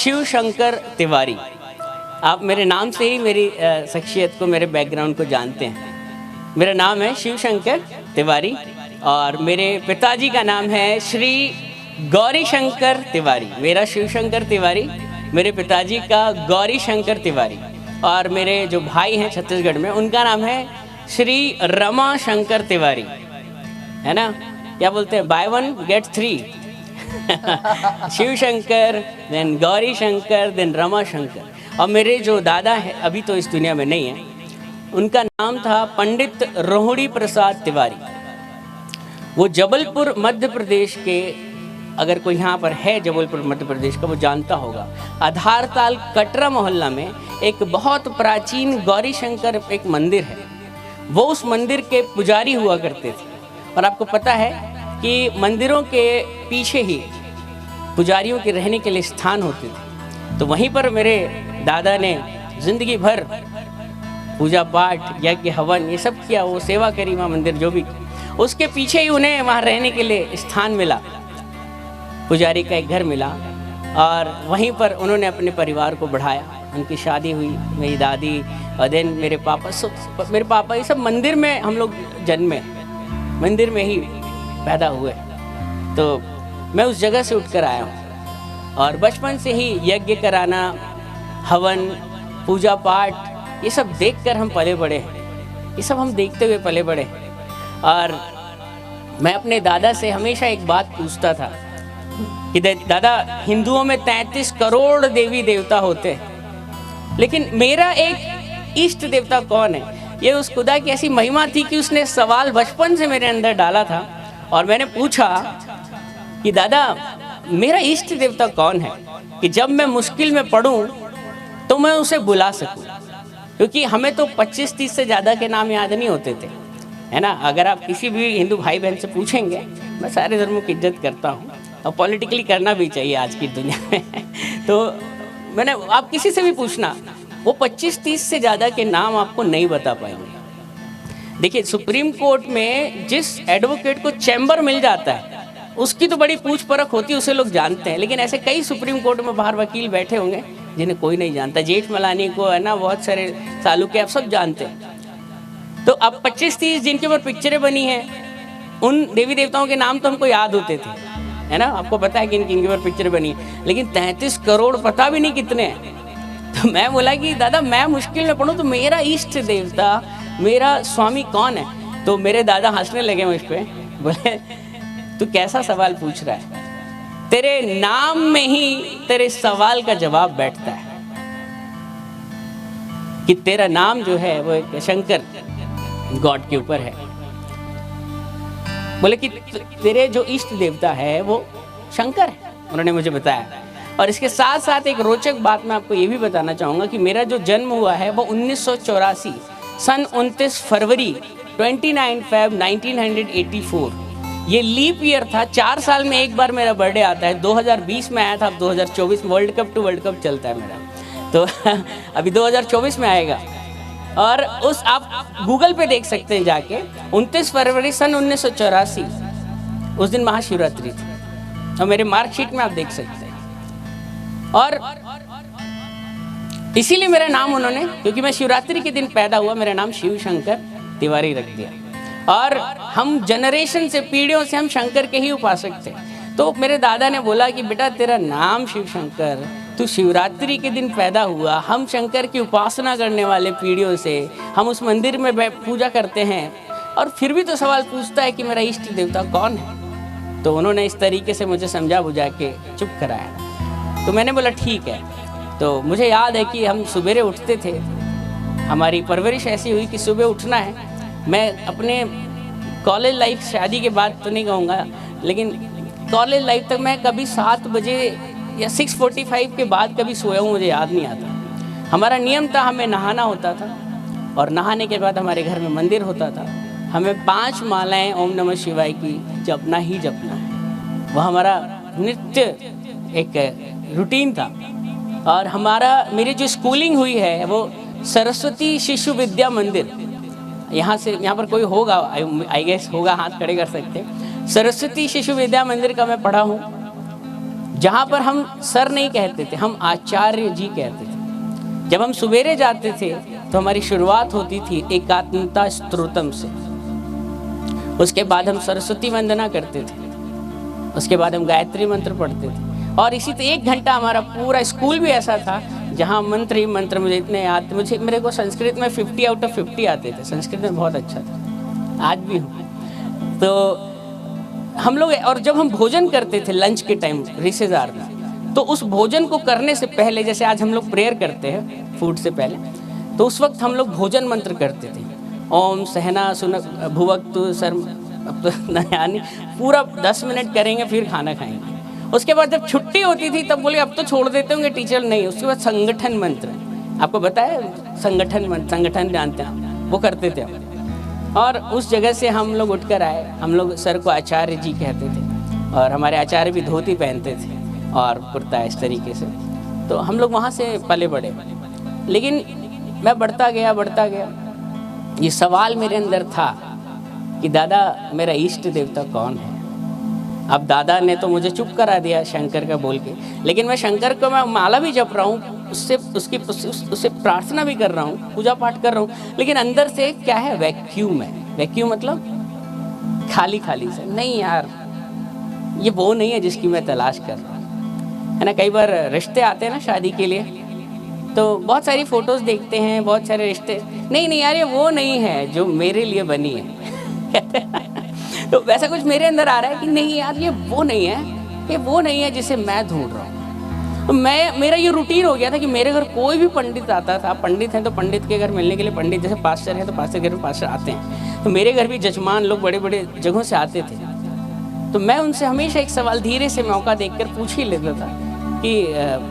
शिव शंकर तिवारी। आप मेरे नाम से ही मेरी शख्सियत को, मेरे बैकग्राउंड को जानते हैं। मेरा नाम है शिव शंकर तिवारी और मेरे पिताजी का नाम है श्री गौरी शंकर तिवारी। मेरा शिव शंकर तिवारी, मेरे पिताजी का गौरी शंकर तिवारी, और मेरे जो भाई हैं छत्तीसगढ़ में उनका नाम है श्री रमा शंकर तिवारी, है ना। क्या बोलते हैं, buy one get three. Shiv Shankar, then Gauri Shankar, then Rama Shankar. और मेरे जो दादा हैं, अभी तो इस दुनिया में नहीं है, उनका नाम था पंडित रोहिणी प्रसाद तिवारी। वो जबलपुर मध्य प्रदेश के, अगर कोई यहाँ पर है जबलपुर मध्य प्रदेश का, वो जानता होगा। आधारताल कटरा मोहल्ला में एक बहुत प्राचीन गौरी शंकर एक मंदिर है। वो उस मंदिर के पुजारी हुआ करते थे। और आपको पता है कि मंदिरों के पीछे ही पुजारियों के रहने के लिए स्थान होते थे। तो वहीं पर मेरे दादा ने जिंदगी भर पूजा पाठ, यज्ञ, हवन ये सब किया, वो सेवा करी वहाँ मंदिर जो भी। उसके पीछे ही उन्हें वहाँ रहने के लिए स्थान मिला, पुजारी का एक घर मिला, और वहीं पर उन्होंने अपने परिवार को बढ़ाया। उनकी शादी हुई, मेरी दादी और देन मेरे पापा ये सब मंदिर में हम लोग जन्मे, मंदिर में ही पैदा हुए। तो मैं उस जगह से उठकर आया हूँ और बचपन से ही यज्ञ कराना, हवन, पूजा पाठ ये सब देखकर हम पले बड़े हैं। ये सब हम देखते हुए पले बड़े हैं। और मैं अपने दादा से हमेशा एक बात पूछता था कि दादा, हिंदुओं में 33 करोड़ देवी देवता होते हैं, लेकिन मेरा एक इष्ट देवता कौन है? ये उस खुदा की ऐसी महिमा थी कि उसने सवाल बचपन से मेरे अंदर डाला था। और मैंने पूछा कि दादा, मेरा इष्ट देवता कौन है कि जब मैं मुश्किल में पड़ूं तो मैं उसे बुला सकूं। क्योंकि हमें तो 25-30 से ज़्यादा के नाम याद नहीं होते थे, है ना। अगर आप किसी भी हिंदू भाई बहन से पूछेंगे, मैं सारे धर्मों की इज्जत करता हूँ और पॉलिटिकली करना भी चाहिए आज की दुनिया में। तो मैंने, आप किसी से भी पूछना, वो 25-30 से ज़्यादा के नाम आपको नहीं बता पाएंगे। देखिए, सुप्रीम कोर्ट में जिस एडवोकेट को चैम्बर मिल जाता है उसकी तो बड़ी पूछ परख होती है, उसे लोग जानते हैं। लेकिन ऐसे कई सुप्रीम कोर्ट में बाहर वकील बैठे होंगे जिन्हें कोई नहीं जानता। जेठमलानी को, है ना, बहुत सारे सालू के आप सब जानते हैं। तो अब 25-30 जिनके ऊपर पिक्चरें बनी हैं, उन देवी देवताओं के नाम तो हमको याद होते थे, है ना। आपको पता है कि इनके ऊपर पिक्चरें बनी, लेकिन 33 करोड़ पता भी नहीं कितने हैं। तो मैं बोला कि दादा, मैं मुश्किल में पढ़ूँ तो मेरा इष्ट देवता, मेरा स्वामी कौन है? तो मेरे दादा हंसने लगे मुझ पे, बोले, तू कैसा सवाल पूछ रहा है? तेरे नाम में ही तेरे सवाल का जवाब बैठता है कि तेरा नाम जो है वो एक शंकर गॉड के ऊपर है। बोले कि तेरे जो इष्ट देवता है वो शंकर है, उन्होंने मुझे बताया। और इसके साथ साथ एक रोचक बात मैं आपको ये भी बताना चाहूँगा कि मेरा जो जन्म हुआ है वो 1984 सन 29 फरवरी 29 फेब 1984, ये लीप ईयर था। 4 साल में एक बार मेरा बर्थडे आता है। 2020 में आया था, अब 2024 में वर्ल्ड कप चलता है मेरा, तो अभी 2024 में आएगा। और उस आप गूगल पे देख सकते हैं जाके, 29 फरवरी सन 1984 उस दिन महाशिवरात्रि थी, और मेरे मार्कशीट में आप देख सकते हैं। और इसीलिए मेरा नाम उन्होंने, क्योंकि मैं शिवरात्रि के दिन पैदा हुआ, मेरा नाम शिव शंकर तिवारी रख दिया। और हम जनरेशन से, पीढ़ियों से हम शंकर के ही उपासक थे। तो मेरे दादा ने बोला कि बेटा, तेरा नाम शिव शंकर, तू शिवरात्रि के दिन पैदा हुआ, हम शंकर की उपासना करने वाले पीढ़ियों से, हम उस मंदिर में पूजा करते हैं, और फिर भी तो सवाल पूछता है कि मेरा इष्ट देवता कौन है? तो उन्होंने इस तरीके से मुझे समझा बुझा के चुप कराया। तो मैंने बोला ठीक है। तो मुझे याद है कि हम सुबेरे उठते थे, हमारी परवरिश ऐसी हुई कि सुबह उठना है। मैं अपने कॉलेज लाइफ, शादी के बाद तो नहीं कहूँगा, लेकिन कॉलेज लाइफ तक मैं कभी 7 बजे या 6:45 के बाद कभी सोया हूँ, मुझे याद नहीं आता। हमारा नियम था, हमें नहाना होता था, और नहाने के बाद हमारे घर में मंदिर होता था। हमें 5 मालाएं ओम नमः शिवाय की जपना ही जपना है। वह हमारा नित्य एक रूटीन था। और मेरी जो स्कूलिंग हुई है वो सरस्वती शिशु विद्या मंदिर, यहाँ पर कोई होगा, आई गेस होगा, हाथ खड़े कर सकते। सरस्वती शिशु विद्या मंदिर का मैं पढ़ा हूँ। जहाँ पर हम सर नहीं कहते थे, हम आचार्य जी कहते थे। जब हम सवेरे जाते थे तो हमारी शुरुआत होती थी एकात्मता स्तोत्रम से, उसके बाद हम सरस्वती वंदना करते थे, उसके बाद हम गायत्री मंत्र पढ़ते थे, और इसी तो 1 घंटा हमारा पूरा स्कूल भी ऐसा था जहाँ मंत्र ही मंत्र मुझे इतने याद, मेरे को संस्कृत में 50 आउट ऑफ 50 आते थे, संस्कृत में बहुत अच्छा था, आज भी हूँ। तो हम लोग, और जब हम भोजन करते थे लंच के टाइम रिसेस आवर में, तो उस भोजन को करने से पहले, जैसे आज हम लोग प्रेयर करते हैं फूड से पहले, तो उस वक्त हम लोग भोजन मंत्र करते थे, ओम सहना सुनक भुवक्तु सर, अब तो यानी पूरा 10 मिनट करेंगे फिर खाना खाएंगे। उसके बाद जब छुट्टी होती थी तब बोले अब तो छोड़ देते होंगे टीचर, नहीं, उसके बाद संगठन मंत्र, आपको बताया संगठन मंत्र, संगठन जानते हैं, वो करते थे हम। और उस जगह से हम लोग उठकर आए, हम लोग सर को आचार्य जी कहते थे, और हमारे आचार्य भी धोती पहनते थे और कुर्ता इस तरीके से, तो हम लोग वहाँ से पले बढ़े। लेकिन मैं बढ़ता गया, ये सवाल मेरे अंदर था कि दादा मेरा इष्ट देवता कौन है। अब दादा ने तो मुझे चुप करा दिया शंकर का बोल के, लेकिन मैं शंकर को मैं माला भी जप रहा हूँ, उससे प्रार्थना भी कर रहा हूँ, पूजा पाठ कर रहा हूँ, लेकिन अंदर से क्या है, वैक्यूम है। वैक्यूम मतलब खाली से, नहीं यार ये वो नहीं है जिसकी मैं तलाश कर रहा हूँ, है ना। कई बार रिश्ते आते हैं ना शादी के लिए, तो बहुत सारी फोटोज़ देखते हैं, बहुत सारे रिश्ते, नहीं यार ये वो नहीं है जो मेरे लिए बनी है तो वैसा कुछ मेरे अंदर आ रहा है कि नहीं यार ये वो नहीं है जिसे मैं ढूंढ रहा हूँ। तो मेरा ये रूटीन हो गया था कि मेरे घर कोई भी पंडित आता था, पंडित हैं तो पंडित के घर मिलने के लिए पंडित, जैसे पास्टर हैं तो पास्टर के घर में पास्टर आते हैं, तो मेरे घर भी जजमान लोग बड़े बड़े जगहों से आते थे। तो मैं उनसे हमेशा एक सवाल धीरे से मौका देखकर पूछ ही लेता था कि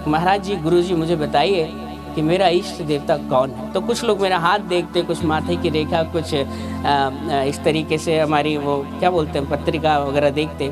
महाराज जी, गुरु जी, मुझे बताइए कि मेरा इष्ट देवता कौन है। तो कुछ लोग मेरा हाथ देखते, कुछ माथे की रेखा, कुछ इस तरीके से हमारी वो क्या बोलते हैं पत्रिका वगैरह देखते,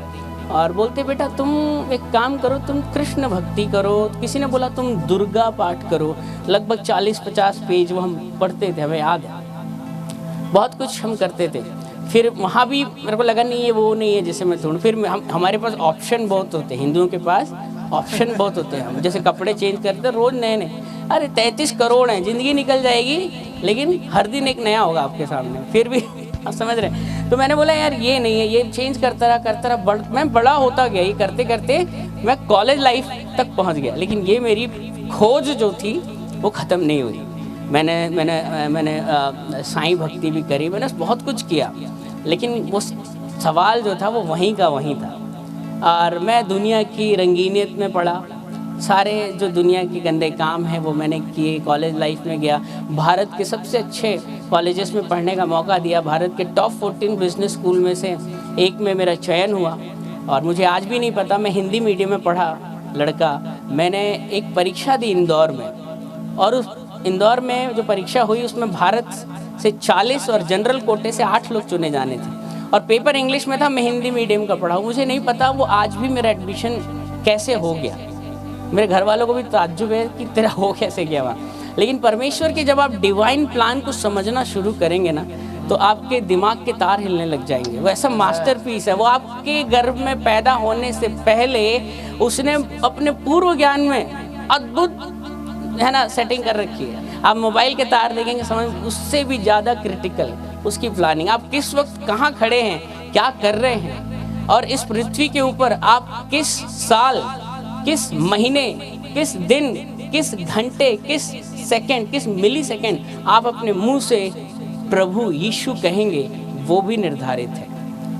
और बोलते बेटा तुम एक काम करो, तुम कृष्ण भक्ति करो। किसी ने बोला तुम दुर्गा पाठ करो, लगभग 40-50 पेज वो हम पढ़ते थे, हमें याद है, बहुत कुछ हम करते थे। फिर वहाँ भी मेरे को लगा नहीं ये वो नहीं है जिसे मैं ढूंढूं। फिर हमारे पास ऑप्शन बहुत होते हैं, हिंदुओं के पास ऑप्शन बहुत होते हैं। हम जैसे कपड़े चेंज करते हैं रोज़ नए, अरे 33 करोड़ हैं, ज़िंदगी निकल जाएगी, लेकिन हर दिन एक नया होगा आपके सामने, फिर भी आप समझ रहे हैं। तो मैंने बोला यार ये नहीं है, ये चेंज करता रहा मैं बड़ा होता गया, ये करते करते मैं कॉलेज लाइफ तक पहुंच गया, लेकिन ये मेरी खोज जो थी वो ख़त्म नहीं हुई। मैंने साईं भक्ति भी करी, मैंने बहुत कुछ किया, लेकिन वो सवाल जो था वो वहीं का वहीं था। और मैं दुनिया की रंगीनियत में पढ़ा, सारे जो दुनिया के गंदे काम हैं वो मैंने किए। कॉलेज लाइफ में गया, भारत के सबसे अच्छे कॉलेजेस में पढ़ने का मौका दिया, भारत के टॉप 14 बिजनेस स्कूल में से एक में मेरा चयन हुआ। और मुझे आज भी नहीं पता, मैं हिंदी मीडियम में पढ़ा लड़का, मैंने एक परीक्षा दी इंदौर में, और उस इंदौर में जो परीक्षा हुई उसमें भारत से 40 और जनरल कोटे से 8 लोग चुने जाने थे, और पेपर इंग्लिश में था। मैं हिंदी मीडियम का पढ़ा हूँ, मुझे नहीं पता वो आज भी मेरा एडमिशन कैसे हो गया। मेरे घर वालों को भी ताज्जुब है कि तेरा हो कैसे गया वहाँ। लेकिन परमेश्वर के जब आप डिवाइन प्लान को समझना शुरू करेंगे ना, तो आपके दिमाग के तार हिलने लग जाएंगे। वो ऐसा मास्टरपीस है, वो आपके गर्भ में पैदा होने से पहले उसने अपने पूर्व ज्ञान में अद्भुत, है ना, सेटिंग कर रखी है। आप मोबाइल के तार देखेंगे, समझ उससे भी ज़्यादा क्रिटिकल उसकी प्लानिंग। आप किस वक्त कहाँ खड़े हैं, क्या कर रहे हैं, और इस पृथ्वी के ऊपर आप किस साल, किस महीने, किस दिन, किस घंटे, किस सेकंड, किस मिली सेकंड आप अपने मुंह से प्रभु यीशु कहेंगे, वो भी निर्धारित है।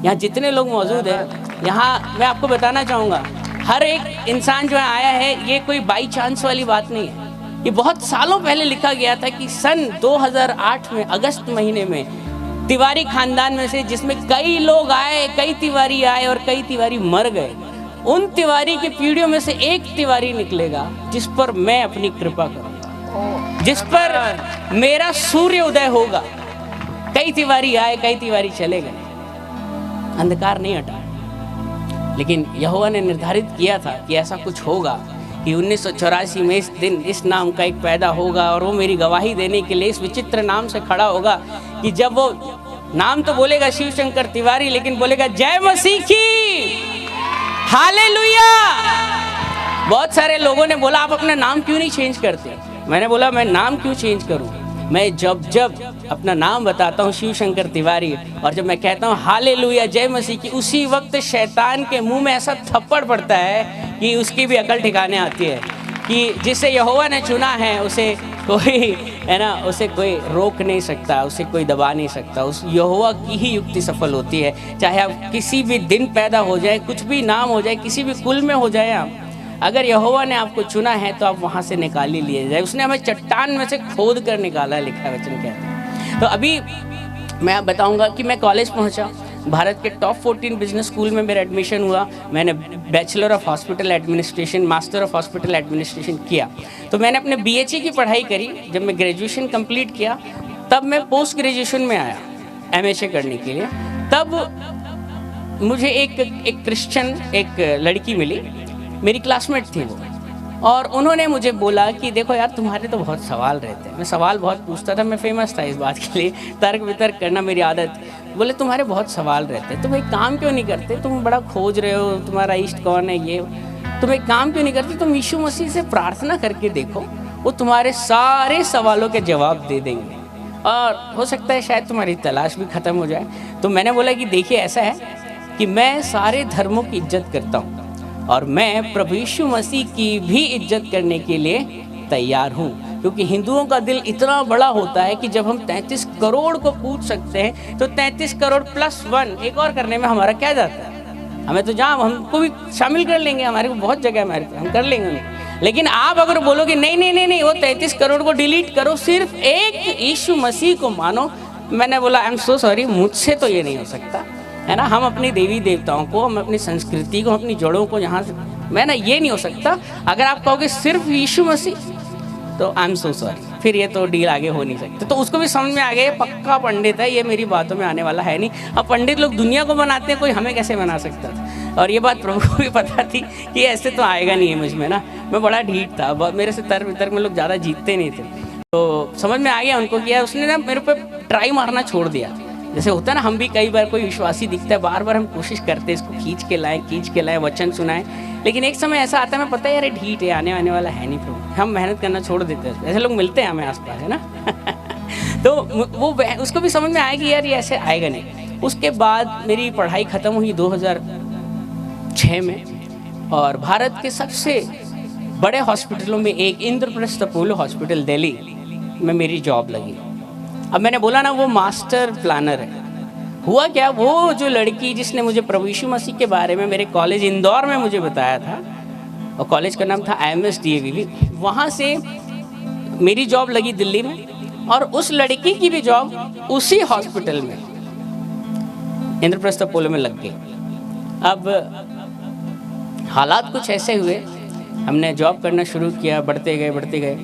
यहाँ जितने लोग मौजूद हैं, यहाँ मैं आपको बताना चाहूँगा, हर एक इंसान जो आया है, ये कोई बाई चांस वाली बात नहीं है। ये बहुत सालों पहले लिखा गया था कि सन 2008 में अगस्त महीने में तिवारी खानदान में से, जिसमें कई लोग आए, कई तिवारी आए और कई तिवारी मर गए, उन तिवारी की पीढ़ियों में से एक तिवारी निकलेगा जिस पर मैं अपनी कृपा करूंगा, जिस पर मेरा सूर्य उदय होगा। कई तिवारी आए, कई तिवारी चले गए, अंधकार नहीं हटा, लेकिन यहोवा ने निर्धारित किया था कि ऐसा कुछ होगा कि 1984 में इस दिन इस नाम का एक पैदा होगा, और वो मेरी गवाही देने के लिए इस विचित्र नाम से खड़ा होगा कि जब वो नाम तो बोलेगा शिव शंकर तिवारी, लेकिन बोलेगा जय मसीह की, हालेलुया, बहुत सारे लोगों ने बोला आप अपना नाम क्यों नहीं चेंज करते। मैंने बोला मैं नाम क्यों चेंज करूं, मैं जब अपना नाम बताता हूँ शिव शंकर तिवारी, और जब मैं कहता हूँ हालेलुया जय मसीह की, उसी वक्त शैतान के मुंह में ऐसा थप्पड़ पड़ता है कि उसकी भी अकल ठिकाने आती है कि जिसे यहोवा ने चुना है उसे कोई, है ना, उसे कोई रोक नहीं सकता, उसे कोई दबा नहीं सकता। उस यहोवा की ही युक्ति सफल होती है। चाहे आप किसी भी दिन पैदा हो जाए, कुछ भी नाम हो जाए, किसी भी कुल में हो जाए आप, अगर यहोवा ने आपको चुना है तो आप वहाँ से निकाल ही लिए जाए। उसने हमें चट्टान में से खोद कर निकाला, लिखा है वचन कहते हैं। तो अभी मैं बताऊंगा कि मैं कॉलेज पहुंचा, भारत के टॉप 14 बिजनेस स्कूल में मेरा एडमिशन हुआ। मैंने bachelor of hospital administration, master of hospital administration किया। तो मैंने अपने BHA की पढ़ाई करी। जब मैं ग्रेजुएशन कंप्लीट किया तब मैं पोस्ट ग्रेजुएशन में आया MHA करने के लिए। तब मुझे एक क्रिश्चियन एक लड़की मिली, मेरी क्लासमेट थी वो, और उन्होंने मुझे बोला कि देखो यार तुम्हारे तो बहुत सवाल रहते हैं। मैं सवाल बहुत पूछता था, मैं फेमस था इस बात के लिए, तर्क वितर्क करना मेरी आदत। बोले तुम्हारे बहुत सवाल रहते हैं, तुम एक काम क्यों नहीं करते, तुम बड़ा खोज रहे हो तुम्हारा इष्ट कौन है, ये तुम एक काम क्यों नहीं करते, तुम यीशु मसीह से प्रार्थना करके देखो, वो तुम्हारे सारे सवालों के जवाब दे देंगे और हो सकता है शायद तुम्हारी तलाश भी ख़त्म हो जाए। तो मैंने बोला कि देखिए ऐसा है कि मैं सारे धर्मों की इज्जत करता हूँ और मैं प्रभु यीशु मसीह की भी इज्जत करने के लिए तैयार हूँ, क्योंकि हिंदुओं का दिल इतना बड़ा होता है कि जब हम 33 करोड़ को पूछ सकते हैं तो 33 करोड़ प्लस 1 एक और करने में हमारा क्या जाता है। हमें तो जहाँ हमको भी शामिल कर लेंगे, हमारे को बहुत जगह है हमारे पे, हम कर लेंगे उन्हें। लेकिन आप अगर बोलोगे नहीं नहीं नहीं नहीं वो 33 करोड़ को डिलीट करो, सिर्फ एक यीशु मसीह को मानो, मैंने बोला आई एम सो सॉरी, मुझसे तो ये नहीं हो सकता, है ना। हम अपनी देवी देवताओं को, हम अपनी संस्कृति को, अपनी जड़ों को यहाँ से, मैं ना ये नहीं हो सकता। अगर आप कहोगे सिर्फ यीशु मसीह तो आई एम सो सॉरी, फिर ये तो डील आगे हो नहीं सकती। तो उसको भी समझ में आ गया पक्का पंडित है, ये मेरी बातों में आने वाला है नहीं। अब पंडित लोग दुनिया को बनाते हैं, कोई हमें कैसे बना सकता था। और ये बात प्रभु को भी पता थी कि ऐसे तो आएगा नहीं है मुझ में ना, मैं बड़ा ढीठ था, मेरे से तर्क वितर्क में लोग ज़्यादा जीतते नहीं थे। तो समझ में आ गया उनको कि यार उसने ना मेरे पे ट्राई मारना छोड़ दिया। जैसे होता है ना, हम भी कई बार कोई विश्वासी दिखता है, बार बार हम कोशिश करते हैं इसको खींच के लाएं, वचन सुनाएं, लेकिन एक समय ऐसा आता है हमें पता है यार ये ढीठ है, आने वाला है नहीं प्रभु, हम मेहनत करना छोड़ देते हैं। ऐसे लोग मिलते हैं हमें आसपास, है ना। तो वो उसको भी समझ में आया कि यार ये ऐसे आएगा नहीं। उसके बाद मेरी पढ़ाई ख़त्म हुई 2006 में, और भारत के सबसे बड़े हॉस्पिटलों में एक इंद्रप्रस्थ अपोलो हॉस्पिटल दिल्ली में मेरी जॉब लगी। अब मैंने बोला ना वो मास्टर प्लानर है। हुआ क्या, वो जो लड़की जिसने मुझे प्रभु यीशु मसीह के बारे में मेरे कॉलेज इंदौर में मुझे बताया था, और कॉलेज का नाम था IMS DAV, वहाँ से मेरी जॉब लगी दिल्ली में, और उस लड़की की भी जॉब उसी हॉस्पिटल में इंद्रप्रस्थ अपोलो में लग गई। अब हालात कुछ ऐसे हुए, हमने जॉब करना शुरू किया, बढ़ते गए,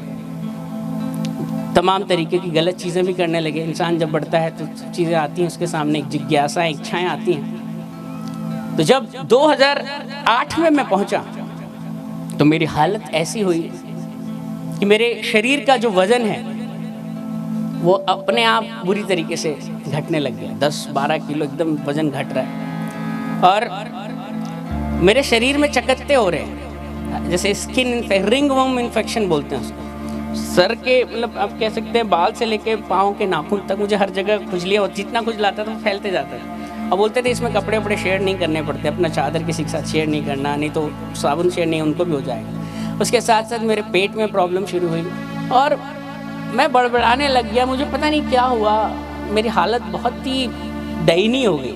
तमाम तरीके की गलत चीज़ें भी करने लगे। इंसान जब बढ़ता है तो चीज़ें आती हैं उसके सामने, एक जिज्ञासा, इच्छाएं आती हैं। तो जब 2008 में मैं पहुंचा तो मेरी हालत ऐसी हुई कि मेरे शरीर का जो वज़न है वो अपने आप बुरी तरीके से घटने लग गया। 10-12 किलो एकदम वज़न घट रहा है, और मेरे शरीर में चकत्ते हो रहे हैं, जैसे स्किन रिंगवर्म इन्फेक्शन बोलते हैं उसको। सर के मतलब आप कह सकते हैं बाल से लेके पाँव के नाखून तक मुझे हर जगह खुजलियाँ, और जितना खुजलाता था वो फैलते जाता था। और बोलते थे इसमें कपड़े वपड़े शेयर नहीं करने पड़ते, अपना चादर किसी के साथ शेयर नहीं करना, नहीं तो साबुन शेयर नहीं, उनको भी हो जाएगा। उसके साथ साथ मेरे पेट में प्रॉब्लम शुरू हुई और मैं बड़बड़ाने लग गया। मुझे पता नहीं क्या हुआ, मेरी हालत बहुत ही दयनीय हो गई,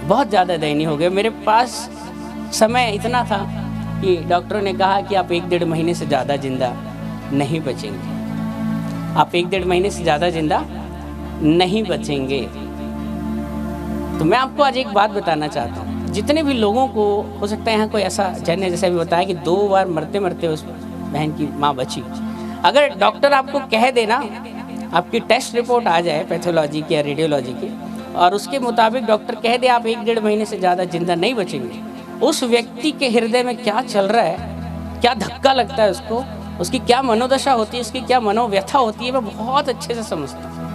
बहुत ज़्यादा दयनीय हो गई। मेरे पास समय इतना था कि डॉक्टरों ने कहा कि आप 1-1.5 महीने से ज़्यादा ज़िंदा नहीं बचेंगे, आप 1-1.5 महीने से ज़्यादा जिंदा नहीं बचेंगे। तो मैं आपको आज एक बात बताना चाहता हूँ, जितने भी लोगों को हो सकता है यहाँ कोई ऐसा, जैसे जैसे भी बताया कि 2 बार मरते मरते उस बहन की माँ बची। अगर डॉक्टर आपको कह देना, आपकी टेस्ट रिपोर्ट आ जाए पैथोलॉजी की या रेडियोलॉजी की, और उसके मुताबिक डॉक्टर कह दे आप 1-1.5 महीने से ज़्यादा जिंदा नहीं बचेंगे, उस व्यक्ति के हृदय में क्या चल रहा है, क्या धक्का लगता है उसको, उसकी क्या मनोदशा होती है, उसकी क्या मनोव्यथा होती है, मैं बहुत अच्छे से समझता हूँ।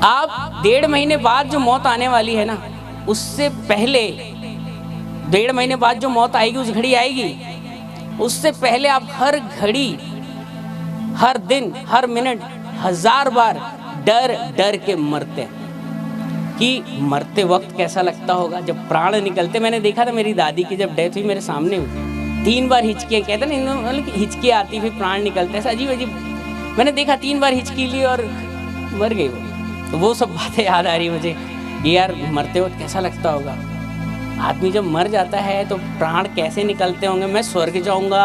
आप 1.5 महीने बाद जो मौत आने वाली है ना, उससे पहले 1.5 महीने बाद जो मौत आएगी उस घड़ी आएगी, उससे पहले आप हर घड़ी, हर दिन, हर मिनट 1000 बार डर डर के मरते हैं कि मरते वक्त कैसा लगता होगा जब प्राण निकलते। मैंने देखा था मेरी दादी की जब डेथ हुई मेरे सामने हुई, 3 बार हिचकी, कहते ना मतलब हिचकी आती फिर प्राण निकलते, ऐसा अजीब अजीब मैंने देखा। 3 बार हिचकी ली और मर गई वो। तो वो सब बातें याद आ रही मुझे कि यार मरते वक्त कैसा लगता होगा। आदमी जब मर जाता है तो प्राण कैसे निकलते होंगे, मैं स्वर्ग जाऊंगा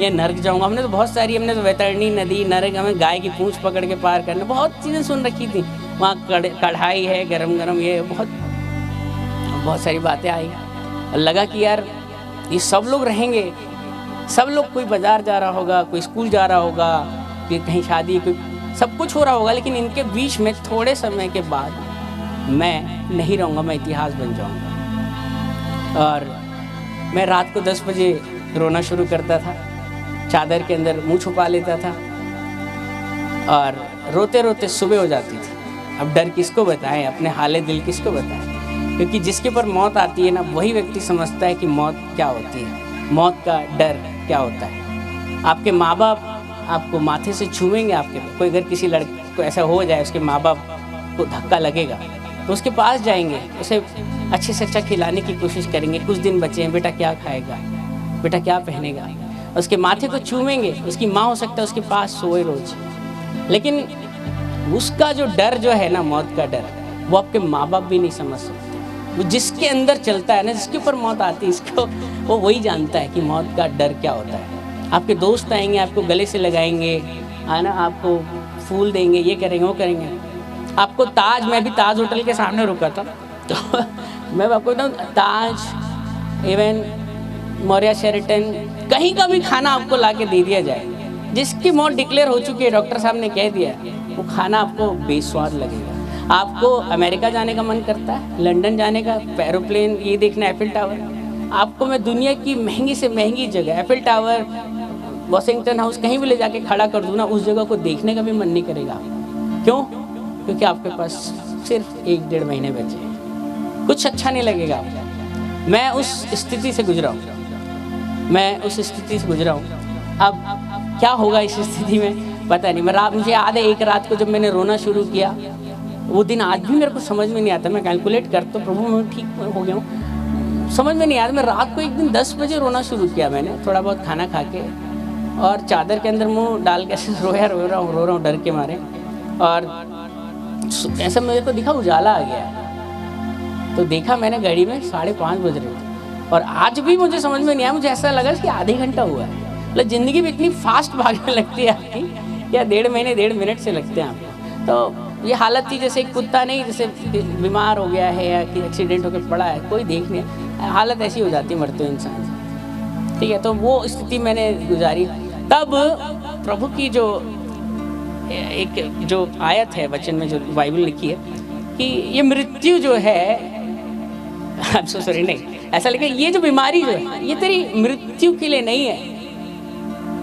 या नरक जाऊंगा। हमने तो बहुत सारी, हमने तो वैतरणी नदी, नरक, हमें गाय की पूंछ पकड़ के पार करना, बहुत चीज़ें सुन रखी थी। वहाँ कढ़ाई है गरम गरम, ये बहुत सारी बातें आई। और लगा कि यार ये सब लोग रहेंगे, सब लोग, कोई बाजार जा रहा होगा, कोई स्कूल जा रहा होगा, कोई कहीं शादी, कोई सब कुछ हो रहा होगा, लेकिन इनके बीच में थोड़े समय के बाद मैं नहीं रहूँगा, मैं इतिहास बन जाऊँगा। और मैं रात को 10 बजे रोना शुरू करता था, चादर के अंदर मुंह छुपा लेता था और रोते रोते सुबह हो जाती थी। अब डर किसको बताएं, अपने हाले दिल किसको बताएं, क्योंकि जिसके पर मौत आती है ना, वही व्यक्ति समझता है कि मौत क्या होती है, मौत का डर क्या होता है। आपके माँ बाप आपको माथे से छूएंगे, आपके कोई अगर किसी लड़के को ऐसा हो जाए, उसके माँ बाप को धक्का लगेगा तो उसके पास जाएंगे, उसे अच्छे से अच्छा खिलाने की कोशिश करेंगे। कुछ दिन बचे हैं, बेटा क्या खाएगा, बेटा क्या पहनेगा, उसके माथे को छूएंगे। उसकी माँ हो सकता है उसके पास सोए रोज, लेकिन उसका जो डर जो है ना, मौत का डर, वो आपके माँ बाप भी नहीं समझ सकते। वो जिसके अंदर चलता है ना, जिसके ऊपर मौत आती है, इसको वो वही जानता है कि मौत का डर क्या होता है। आपके दोस्त आएंगे, आपको गले से लगाएंगे, आना आपको फूल देंगे, ये करेंगे वो करेंगे। आपको ताज, मैं भी ताज होटल के सामने रुका था, तो मैं आपको बताऊँ, ताज, इवन मौर्या शेरेटन, कहीं का भी खाना आपको ला के दे दिया जाए, जिसकी मौत डिक्लेयर हो चुकी है, डॉक्टर साहब ने कह दिया, वो खाना आपको बेस्वाद लगेगा। आपको अमेरिका जाने का मन करता है, लंदन जाने का, एरोप्लेन ये देखना, एफिल टावर, आपको मैं दुनिया की महंगी से महंगी जगह, एफिल टावर, वॉशिंगटन हाउस, कहीं भी ले जाके खड़ा कर दूँ ना, उस जगह को देखने का भी मन नहीं करेगा। क्यों? क्योंकि आपके पास सिर्फ 1-1.5 महीने बचे हैं, कुछ अच्छा नहीं लगेगा आपको। मैं उस स्थिति से गुजरा हूँ, मैं उस स्थिति से गुजरा हूँ। अब क्या होगा इस स्थिति में पता नहीं। मुझे याद है एक रात को जब मैंने रोना शुरू किया, वो दिन आज भी मेरे को समझ में नहीं आता। मैं कैलकुलेट करता हूँ, प्रभु मैं ठीक हो गया हूँ, समझ में नहीं आता। मैं रात को एक दिन 10 बजे रोना शुरू किया मैंने, थोड़ा बहुत खाना खा के, और चादर के अंदर मुँह डाल के रो रहा हूँ डर के मारे। और ऐसा मेरे को दिखा उजाला आ गया, तो देखा मैंने घड़ी में 5:30 बज रहे थे। और आज भी मुझे समझ में नहीं आया, मुझे ऐसा लगा कि आधे घंटा हुआ है। मतलब ज़िंदगी भी इतनी फास्ट भागने लगती है आपकी, या 1.5 महीने 1.5 मिनट से लगते हैं आपको। तो ये हालत थी जैसे एक कुत्ता नहीं, जैसे बीमार हो गया है या कि एक्सीडेंट होकर पड़ा है, कोई देख नहीं, हालत ऐसी हो जाती है मरते इंसान। ठीक है, तो वो स्थिति मैंने गुजारी। तब प्रभु की जो आयत है वचन में, जो बाइबल लिखी है कि ये मृत्यु जो है, I'm so sorry, नहीं ऐसा लिखा, ये जो बीमारी जो है ये तेरी मृत्यु के लिए नहीं है,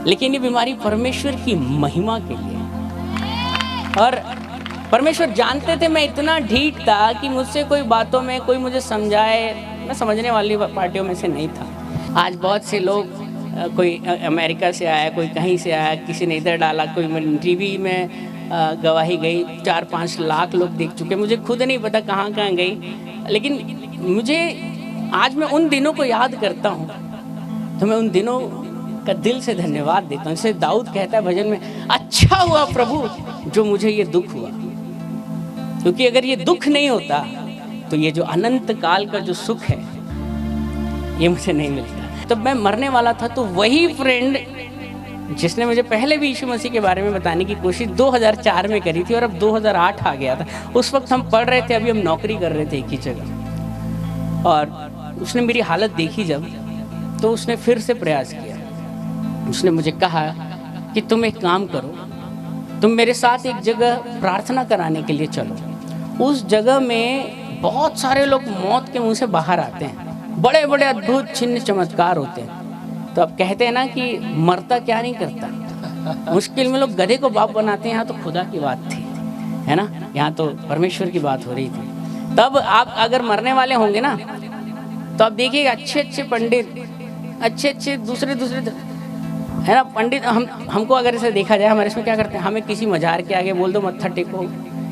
लेकिन ये बीमारी परमेश्वर की महिमा के लिए। और परमेश्वर जानते थे मैं इतना ढीठ था कि मुझसे कोई बातों में कोई मुझे समझाए, मैं समझने वाली पार्टियों में से नहीं था। आज बहुत से लोग, कोई अमेरिका से आया, कोई कहीं से आया, किसी ने इधर डाला, कोई टीवी में गवाही गई, 4-5 लाख लोग देख चुके। मुझे खुद नहीं पता कहाँ कहाँ गई, लेकिन मुझे आज मैं उन दिनों को याद करता हूँ तो मैं उन दिनों का दिल से धन्यवाद देता हूँ। जैसे दाऊद कहता है भजन में, अच्छा हुआ प्रभु जो मुझे ये दुख हुआ, क्योंकि अगर ये दुख नहीं होता तो ये जो अनंत काल का जो सुख है ये मुझे नहीं मिलता। तब मैं मरने वाला था, तो वही फ्रेंड जिसने मुझे पहले भी यीशु मसीह के बारे में बताने की कोशिश 2004 में करी थी, और अब 2008 आ गया था। उस वक्त हम पढ़ रहे थे, अभी हम नौकरी कर रहे थे एक ही जगह, और उसने मेरी हालत देखी जब, तो उसने फिर से प्रयास किया। उसने मुझे कहा कि तुम एक काम करो, तुम मेरे साथ एक जगह प्रार्थना कराने के लिए चलो। उस जगह में बहुत सारे लोग मौत के मुंह से बाहर आते हैं, बड़े बड़े अद्भुत चिन्ह चमत्कार होते हैं। तो अब कहते हैं ना कि मरता क्या नहीं करता, मुश्किल में लोग गधे को बाप बनाते हैं। यहाँ तो खुदा की बात थी, है ना, यहाँ तो परमेश्वर की बात हो रही थी। तब आप अगर मरने वाले होंगे ना, तो आप देखिएगा अच्छे अच्छे पंडित, अच्छे अच्छे दूसरे है ना पंडित, हमको अगर ऐसे देखा जाए, हमारे इसमें क्या करते हैं, हमें किसी मजार के आगे बोल दो मत्था टेको,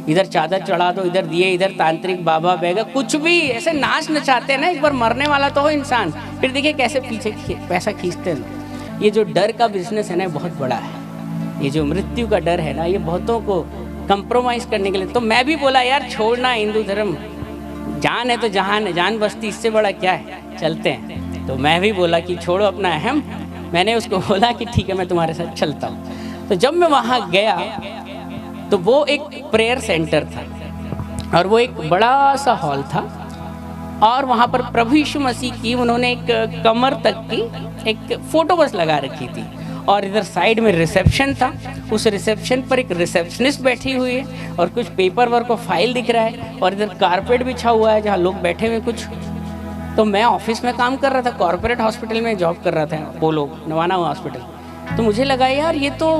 इधर चादर चढ़ा दो, इधर दिए, इधर तांत्रिक बाबा बैगा, कुछ भी ऐसे नाच नचाते हैं ना। एक बार मरने वाला तो हो इंसान, फिर देखिए कैसे पीछे पैसा खींचते हैं। ये जो डर का बिजनेस है ना बहुत बड़ा है। ये जो मृत्यु का डर है ना, ये बहुतों को कंप्रोमाइज़ करने के लिए। तो मैं भी बोला यार छोड़ना हिंदू धर्म, जान है तो जहान है, जान बस्ती, इससे बड़ा क्या है, चलते हैं। तो मैं भी बोला कि छोड़ो अपना अहम, मैंने उसको बोला कि ठीक है मैं तुम्हारे साथ चलता हूँ। तो जब मैं वहाँ गया तो वो एक प्रेयर सेंटर था और वो एक बड़ा सा हॉल था और वहाँ पर प्रभु यीशु मसीह की उन्होंने एक कमर तक की एक फ़ोटो बस लगा रखी थी और इधर साइड में रिसेप्शन था। उस रिसेप्शन पर एक रिसेप्शनिस्ट बैठी हुई है और कुछ पेपर वर्क और फाइल दिख रहा है और इधर कारपेट बिछा हुआ है जहाँ लोग बैठे हुए कुछ। तो मैं ऑफिस में काम कर रहा था, कॉर्पोरेट हॉस्पिटल में जॉब कर रहा था, अपोलो नवाना हॉस्पिटल। तो मुझे लगा यार ये तो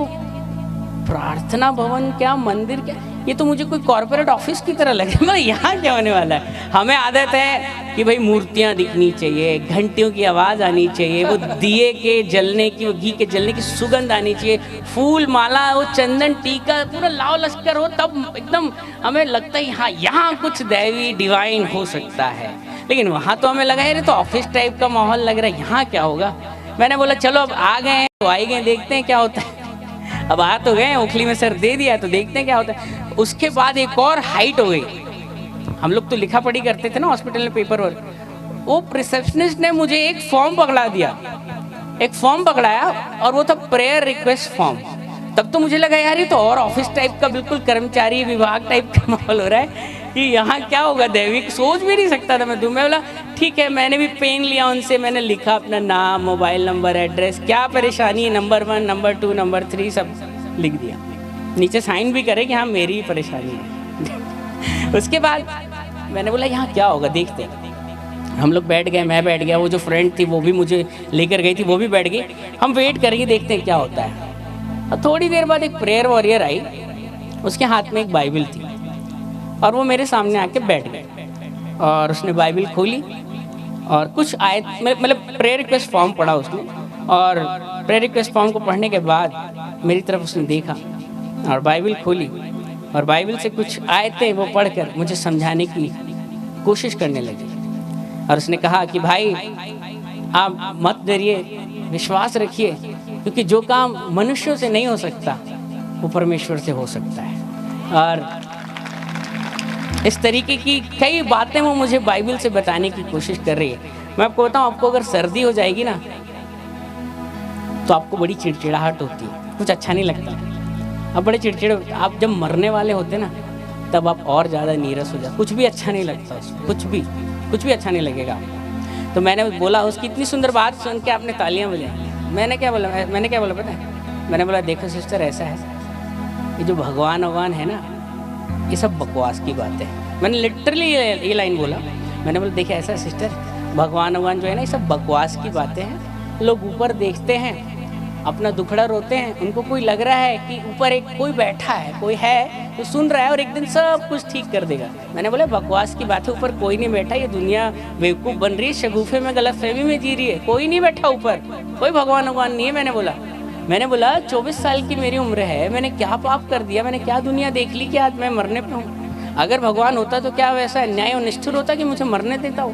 प्रार्थना भवन क्या, मंदिर क्या, ये तो मुझे कोई कॉर्पोरेट ऑफिस की तरह लगे। मतलब यहाँ क्या होने वाला है। हमें आदत है कि भाई मूर्तियाँ दिखनी चाहिए, घंटियों की आवाज़ आनी चाहिए, वो दिए के जलने की, वो घी के जलने की सुगंध आनी चाहिए, फूल माला, वो चंदन टीका पूरा लाव लश्कर हो, तब एकदम हमें लगता है हाँ यहाँ कुछ दैवी डिवाइन हो सकता है। लेकिन वहाँ तो हमें लगा यार तो ऑफिस टाइप का माहौल लग रहा है, यहाँ क्या होगा। मैंने बोला चलो अब आ गए हैं तो आ ही गए, देखते हैं क्या होता है। अब आ तो गए, उखली में सर दे दिया तो देखते हैं क्या होता है। उसके बाद एक और हाइट हो गई। हम लोग तो लिखा पढ़ी करते थे ना हॉस्पिटल में, पेपर वर्क। वो रिसेप्शनिस्ट ने मुझे एक फॉर्म पकड़ा दिया, एक फॉर्म पकड़ाया और वो था प्रेयर रिक्वेस्ट फॉर्म। तब तो मुझे लगा यार ये तो और ऑफिस टाइप का, बिल्कुल कर्मचारी विभाग टाइप का माहौल हो रहा है कि यहाँ क्या होगा, दैविक सोच भी नहीं सकता था मैं। बोला ठीक है, मैंने भी पेन लिया उनसे, मैंने लिखा अपना नाम, मोबाइल नंबर, एड्रेस, क्या परेशानी है, नंबर 1, नंबर 2, नंबर 3 सब लिख दिया। नीचे साइन भी करे कि हाँ मेरी ही परेशानी है। उसके बाद मैंने बोला यहाँ क्या होगा देखते हैं। हम लोग बैठ गए, मैं बैठ गया, वो जो फ्रेंड थी वो भी मुझे लेकर गई थी, वो भी बैठ गई। हम वेट करेंगे, देखते हैं क्या होता है। और थोड़ी देर बाद एक प्रेयर वॉरियर आई, उसके हाथ में एक बाइबल थी और वो मेरे सामने आके बैठ गए और उसने बाइबल खोली और कुछ आयत, मतलब प्रेयर रिक्वेस्ट फॉर्म पढ़ा उसने। और प्रेयर रिक्वेस्ट फॉर्म को पढ़ने के बाद मेरी तरफ उसने देखा और बाइबल खोली और बाइबल से कुछ आयतें वो पढ़कर मुझे समझाने की कोशिश करने लगी। और उसने कहा कि भाई आप मत डरिए, विश्वास रखिए, क्योंकि जो काम मनुष्यों से नहीं हो सकता वो परमेश्वर से हो सकता है। और इस तरीके की कई बातें वो मुझे बाइबल से बताने की कोशिश कर रही है। मैं आपको बताऊं, आपको अगर सर्दी हो जाएगी ना तो आपको बड़ी चिड़चिड़ाहट होती है, कुछ अच्छा नहीं लगता, आप बड़े चिड़चिड़े। आप जब मरने वाले होते ना तब आप और ज़्यादा नीरस हो जाते, कुछ भी अच्छा नहीं लगता उसको, कुछ भी अच्छा नहीं लगेगा आपको। तो मैंने बोला, उसकी इतनी सुंदर बात सुन के आपने तालियां बजाई। मैंने क्या बोला पता है? मैंने बोला देखो सिस्टर, ऐसा है, ये जो भगवान है ना, ये सब बकवास की बात है। मैंने लिटरली ये लाइन बोला। मैंने बोला देखिए ऐसा सिस्टर, भगवान जो है ना, ये सब बकवास की बातें हैं। लोग ऊपर देखते हैं, अपना दुखड़ा रोते हैं, उनको कोई लग रहा है कि ऊपर एक कोई बैठा है, कोई है तो सुन रहा है और एक दिन सब कुछ ठीक कर देगा। मैंने बोला बकवास की बात है, ऊपर कोई नहीं बैठा, ये दुनिया बेवकूफ़ बन रही है, शगुफे में, गलतफहमी में जी रही है, कोई नहीं बैठा ऊपर, कोई भगवान नहीं है। मैंने बोला 24 साल की मेरी उम्र है, मैंने क्या पाप कर दिया, मैंने क्या दुनिया देख ली कि आज मैं मरने पे हूँ। अगर भगवान होता तो क्या वैसा अन्याय और निष्ठुर होता कि मुझे मरने देता हो।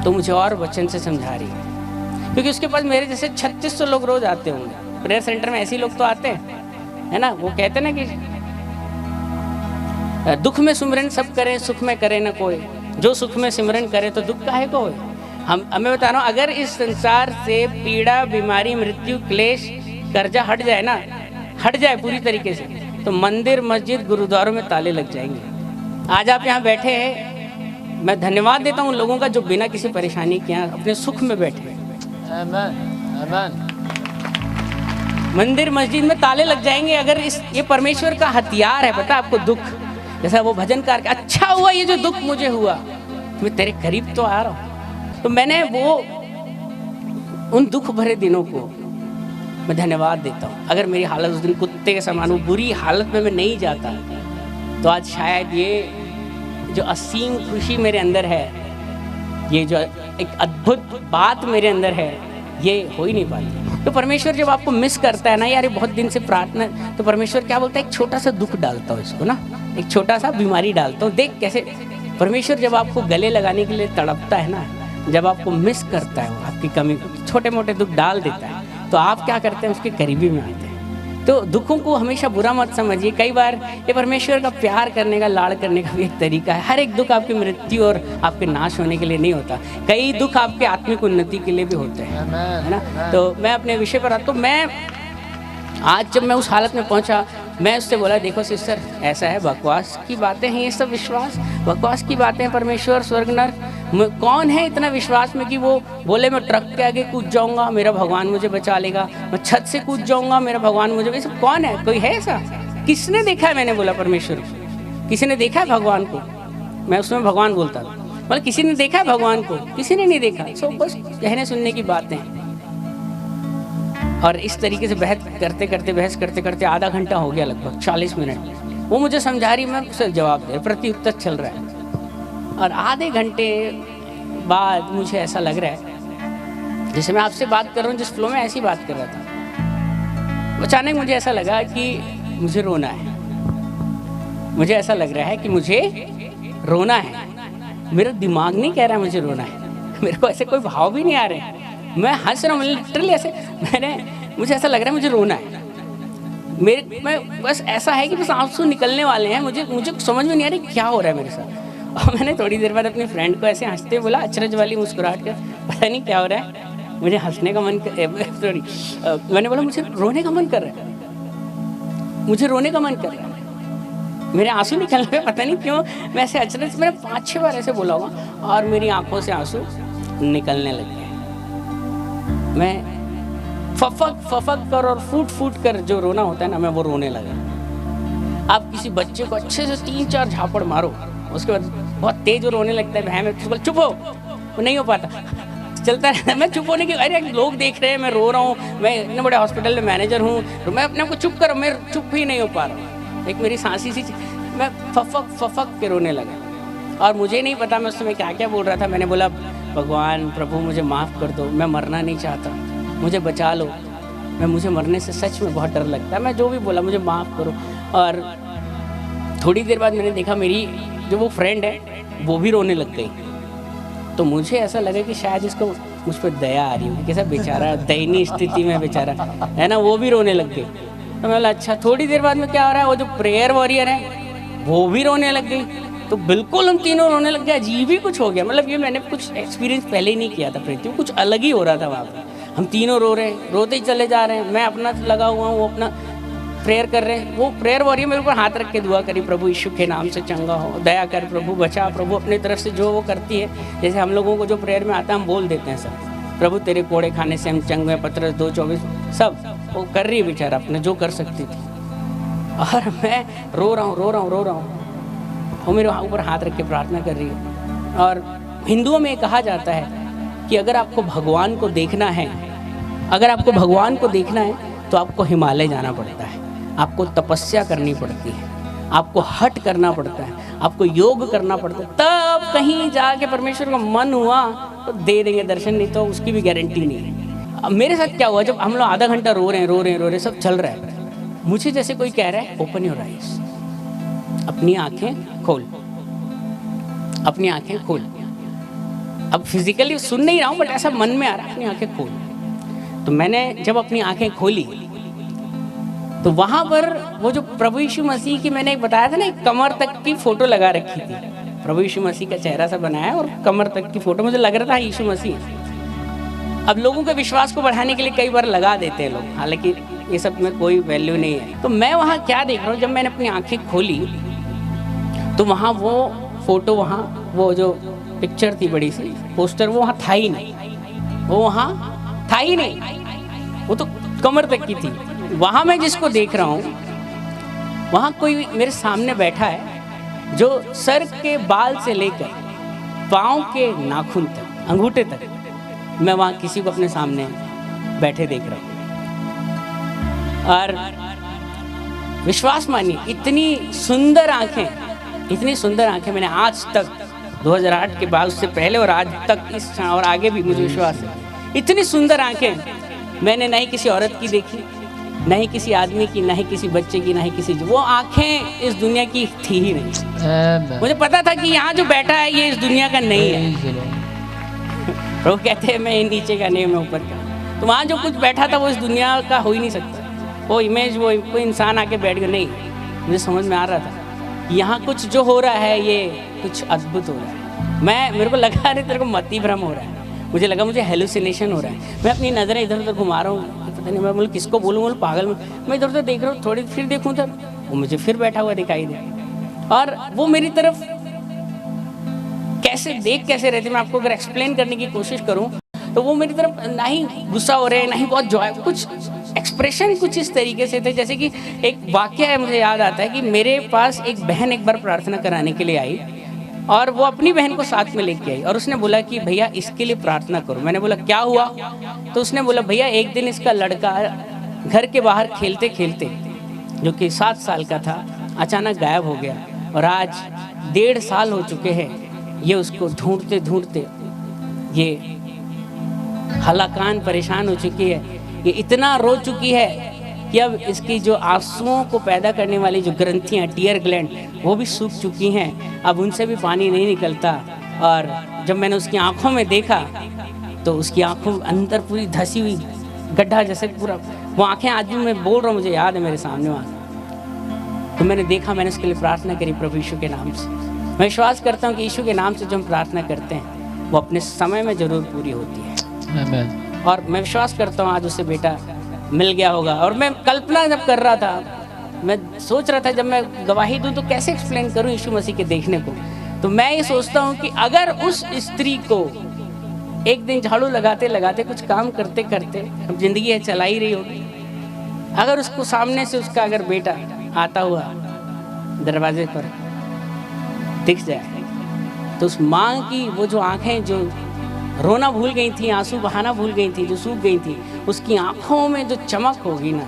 तो मुझे और वचन से समझा रही है, क्योंकि उसके पास मेरे जैसे 3600 लोग रोज आते होंगे प्रेयर सेंटर में, ऐसे ही लोग तो आते हैं, है ना। वो कहते हैं ना कि दुख में सिमरन सब करें, सुख में करे ना कोई, जो सुख में सिमरन करे तो दुख काहे को होए। हमें बता रहा हूँ, अगर इस संसार से पीड़ा, बीमारी, मृत्यु, क्लेश, कर्जा हट जाए ना, हट जाए पूरी तरीके से, तो मंदिर, मस्जिद, गुरुद्वारों में ताले लग जाएंगे। आज आप यहाँ बैठे हैं, मैं धन्यवाद देता हूँ उन लोगों का जो बिना किसी परेशानी के यहाँ अपने सुख में बैठे हैं। आमीन। मंदिर, मस्जिद में ताले लग जाएंगे अगर ये परमेश्वर का हथियार है। पता आपको, दुख, जैसा वो भजनकार के, अच्छा हुआ ये जो दुख मुझे हुआ, मैं तेरे करीब तो आ रहा हूँ। तो मैंने वो उन दुख भरे दिनों को मैं धन्यवाद देता हूँ। अगर मेरी हालत उस दिन कुत्ते के समान, वो बुरी हालत में मैं नहीं जाता, तो आज शायद ये जो असीम खुशी मेरे अंदर है ये जो एक अद्भुत बात मेरे अंदर है, ये हो ही नहीं पाती। तो परमेश्वर जब आपको मिस करता है ना यार, ये बहुत दिन से प्रार्थना, तो परमेश्वर क्या बोलता है, एक छोटा सा दुख डालता हूँ इसको ना, एक छोटा सा बीमारी डालता हूँ। देख कैसे परमेश्वर जब आपको गले लगाने के लिए तड़पता है ना, जब आपको मिस करता है, वो आपकी कमी को छोटे मोटे दुख डाल देता है, तो आप क्या करते हैं, उसके करीबी में आते हैं। तो दुखों को हमेशा बुरा मत समझिए। कई बार ये परमेश्वर का प्यार करने का, लाड़ करने का भी एक तरीका है। हर एक दुख आपकी मृत्यु और आपके नाश होने के लिए नहीं होता। कई दुख आपके आत्मिक उन्नति के लिए भी होते हैं, है ना। तो मैं अपने विषय पर आता, तो मैं आज जब मैं उस हालत में पहुंचा, मैं उससे बोला, देखो सिस्टर, ऐसा है, बकवास की बातें हैं ये सब, विश्वास बकवास की बातें हैं। परमेश्वर स्वर्ग नर्क कौन है इतना विश्वास में कि वो बोले मैं ट्रक के आगे कूद जाऊंगा, मेरा भगवान मुझे बचा लेगा, मैं छत से कूद जाऊंगा, मेरा भगवान मुझे, ये सब कौन है, कोई है ऐसा? किसने देखा है? मैंने बोला परमेश्वर को, किसी ने देखा है भगवान को? मैं उसमें भगवान बोलता था, मतलब किसी ने देखा है भगवान को? किसी ने नहीं देखा। सो बस कहने सुनने की बातें। और इस तरीके से बहस करते करते आधा घंटा हो गया, लगभग 40 मिनट। वो मुझे समझा रही, मैं उसे जवाब दे, प्रत्युत्तर चल रहा है। और आधे घंटे बाद मुझे ऐसा लग रहा है जैसे मैं आपसे बात कर रहा हूँ, जिस फ्लो में ऐसी बात कर रहा था, अचानक मुझे ऐसा लगा कि मुझे रोना है। मुझे ऐसा लग रहा है कि मुझे रोना है। मेरा दिमाग नहीं कह रहा मुझे रोना है, मेरे को ऐसे कोई भाव भी नहीं आ रहे हैं, मैं हंस रहा हूँ लिटरली ऐसे। मुझे ऐसा लग रहा है मुझे रोना है। मैं बस ऐसा है कि बस आंसू निकलने वाले हैं। मुझे समझ में नहीं आ रही क्या हो रहा है मेरे साथ। और मैंने थोड़ी देर बाद अपनी फ्रेंड को ऐसे हंसते बोला, अचरज वाली मुस्कुराहट कर, पता नहीं क्या हो रहा है, मुझे हंसने का मन मैंने बोला मुझे रोने का मन कर रहा है, मुझे रोने का मन कर रहा है, मेरे आंसू निकल रहे, पता नहीं क्यों। मैं ऐसे अचरज, मैंने 5-6 बार ऐसे बोला होगा, और मेरी आंखों से आंसू निकलने लग गए। मैं फफक कर और फूट कर जो रोना होता है ना, मैं वो रोने लगा। आप किसी बच्चे को अच्छे से 3-4 झापड़ मारो, उसके बाद बहुत तेज रोने लगता है, भैं में चुप हो, वो नहीं हो पाता, चलता रहता है। मैं चुप होने की, अरे लोग देख रहे हैं मैं रो रहा हूँ, मैं इतने बड़े हॉस्पिटल में मैनेजर हूँ, तो मैं अपने आप को चुप करूँ, मैं चुप ही नहीं हो पा रहा। एक मेरी सांसी सी, मैं फफक के रोने लगा। और मुझे नहीं पता मैं उस समय क्या क्या बोल रहा था। मैंने बोला, भगवान प्रभु मुझे माफ़ कर दो, मैं मरना नहीं चाहता, मुझे बचा लो, मुझे मरने से सच में बहुत डर लगता है, मैं जो भी बोला मुझे माफ़ करो। और थोड़ी देर बाद मैंने देखा मेरी जो वो फ्रेंड है वो भी रोने लग गई। तो मुझे ऐसा लगा कि शायद इसको मुझ पर दया आ रही होगी, कैसा बेचारा दयनीय स्थिति में बेचारा है ना, वो भी रोने लग गई। तो मैं बोला अच्छा। थोड़ी देर बाद में क्या हो रहा है, वो जो प्रेयर वॉरियर है वो भी रोने लग गई। तो बिल्कुल हम तीनों रोने लग गए। अजीब ही कुछ हो गया, मतलब ये मैंने कुछ एक्सपीरियंस पहले ही नहीं किया था पृथ्वी, कुछ अलग ही हो रहा था वहाँ पर। हम तीनों रो रहे हैं, रोते ही चले जा रहे हैं, मैं अपना लगा हुआ हूँ, वो अपना प्रेयर कर रहे हैं। वो प्रेयर वॉरियर मेरे ऊपर हाथ रख के दुआ करी, प्रभु यीशु के नाम से चंगा हो, दया कर प्रभु, बचा प्रभु। अपनी तरफ से जो वो करती है, जैसे हम लोगों को जो प्रेयर में आता है हम बोल देते हैं सब, प्रभु तेरे कोड़े खाने से हम चंगे, पत्रस 2:24 सब वो कर रही है बेचारा अपने जो कर सकती थी। और मैं रो रहा हूँ, वो मेरे ऊपर हाथ रख के प्रार्थना कर रही है। और हिंदुओं में कहा जाता है कि अगर आपको भगवान को देखना है, तो आपको हिमालय जाना पड़ता है, आपको तपस्या करनी पड़ती है, आपको हट करना पड़ता है, आपको योग करना पड़ता है, तब कहीं जाके परमेश्वर का मन हुआ तो दे देंगे दर्शन, नहीं तो उसकी भी गारंटी नहीं है। अब मेरे साथ क्या हुआ, जब हम लोग आधा घंटा रो रहे हैं, सब चल रहा है, मुझे जैसे कोई कह रहा है ओपन योर आईज, अपनी आंखें खोल। अब फिजिकली सुन नहीं रहा हूँ, बट ऐसा मन में आ रहा है अपनी आंखें खोल। तो मैंने जब अपनी आंखें खोली तो वहां पर वो जो प्रभु यीशु मसीह की, मैंने बताया था ना, एक कमर तक की फोटो लगा रखी थी, प्रभु यीशु मसीह का चेहरा सा बनाया और कमर तक की फोटो, मुझे लग रहा था यीशु मसीह। अब लोगों के विश्वास को बढ़ाने के लिए कई बार लगा देते हैं लोग, हालांकि ये सब में कोई वैल्यू नहीं है। तो मैं वहाँ क्या देख रहा हूँ, जब मैंने अपनी आंखें खोली तो वहाँ वो फोटो, वहाँ वो जो पिक्चर थी बड़ी सी पोस्टर, वो वहाँ था ही नहीं, वो तो कमर तक की थी। वहाँ मैं जिसको देख रहा हूँ, वहाँ कोई मेरे सामने बैठा है जो सर के बाल से लेकर पाँव के नाखून तक, अंगूठे तक, मैं वहाँ किसी को अपने सामने बैठे देख रहा हूँ। और विश्वास मानिए, इतनी सुंदर आंखें मैंने आज तक 2008 के बाद, उससे पहले और आज तक, इस और आगे भी मुझे विश्वास है, इतनी सुंदर आंखें मैंने नहीं किसी औरत की देखी, नहीं किसी आदमी की, नहीं किसी बच्चे की, नहीं किसी, वो आंखें इस दुनिया की थी ही नहीं। मुझे पता था कि यहाँ जो बैठा है ये इस दुनिया का नहीं है। वो कहते हैं मैं नीचे का नहीं, मैं ऊपर का। तो वहाँ जो कुछ बैठा था वो इस दुनिया का हो ही नहीं सकता। वो इमेज, वो कोई इंसान आके बैठ गया, नहीं। मुझे समझ में आ रहा था कि यहाँ कुछ जो हो रहा है ये कुछ अद्भुत हो रहा है। मेरे को लगा अरे तेरे को मति भ्रम हो रहा है, मुझे लगा मुझे हेलुसिनेशन हो रहा है। मैं अपनी नज़रें इधर उधर घुमा रहा हूँ, पता नहीं मैं बोल किसको बोलूँ, बोल पागल मैं इधर उधर देख रहा हूँ, थोड़ी फिर देखूँ तब वो मुझे फिर बैठा हुआ दिखाई दे, और वो मेरी तरफ कैसे कैसे रहते, मैं आपको अगर एक्सप्लेन करने की कोशिश करूं तो वो मेरी तरफ ना ही गुस्सा हो रहे हैं, ना ही बहुत जॉय, कुछ एक्सप्रेशन कुछ इस तरीके से थे जैसे कि एक वाकया है, मुझे याद आता है कि मेरे पास एक बहन एक बार प्रार्थना कराने के लिए आई और वो अपनी बहन को साथ में लेके आई और उसने बोला कि भैया इसके लिए प्रार्थना करो। मैंने बोला क्या हुआ? तो उसने बोला भैया एक दिन इसका लड़का घर के बाहर खेलते खेलते, जो कि 7 साल का था, अचानक गायब हो गया और आज 1.5 साल हो चुके हैं ये उसको ढूंढते ढूंढते ये हलाकान परेशान हो चुकी है, ये इतना रो चुकी है कि अब इसकी जो आंसुओं को पैदा करने वाली जो ग्रंथियां, टीयर ग्लैंड, वो भी सूख चुकी हैं, अब उनसे भी पानी नहीं निकलता। और जब मैंने उसकी आंखों में देखा तो उसकी आंखों अंदर पूरी धसी हुई गड्ढा जैसे पूरा, वो आंखें आज भी मैं बोल रहा हूँ, मुझे याद है मेरे सामने वहाँ। तो मैंने देखा, मैंने उसके लिए प्रार्थना करी प्रभु यीशु के नाम से। मैं विश्वास करता हूँ कि यीशु के नाम से जो हम प्रार्थना करते हैं वो अपने समय में ज़रूर पूरी होती है। Amen. और मैं विश्वास करता हूँ आज उसे बेटा मिल गया होगा। और मैं कल्पना जब कर रहा था, मैं सोच रहा था जब मैं गवाही दूँ तो कैसे एक्सप्लेन करूँ यीशु मसीह के देखने को। तो मैं ये सोचता हूँ कि अगर उस स्त्री को एक दिन झाड़ू लगाते लगाते, कुछ काम करते करते, अब जिंदगी है चला ही रही होगी, अगर उसको सामने से उसका अगर बेटा आता हुआ दरवाजे पर दिख जाए तो उस माँ की वो जो आंखें जो रोना भूल गई थी, आंसू बहाना भूल गई थी, जो सूख गई थी, उसकी आंखों में जो चमक होगी ना,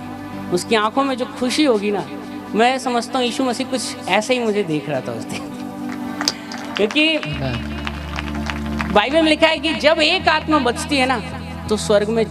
उसकी आंखों में जो खुशी होगी ना, मैं समझता हूँ यीशु मसीह कुछ ऐसे ही मुझे देख रहा था उस दिन। क्योंकि बाइबल में लिखा है कि जब एक आत्मा बचती है ना तो स्वर्ग में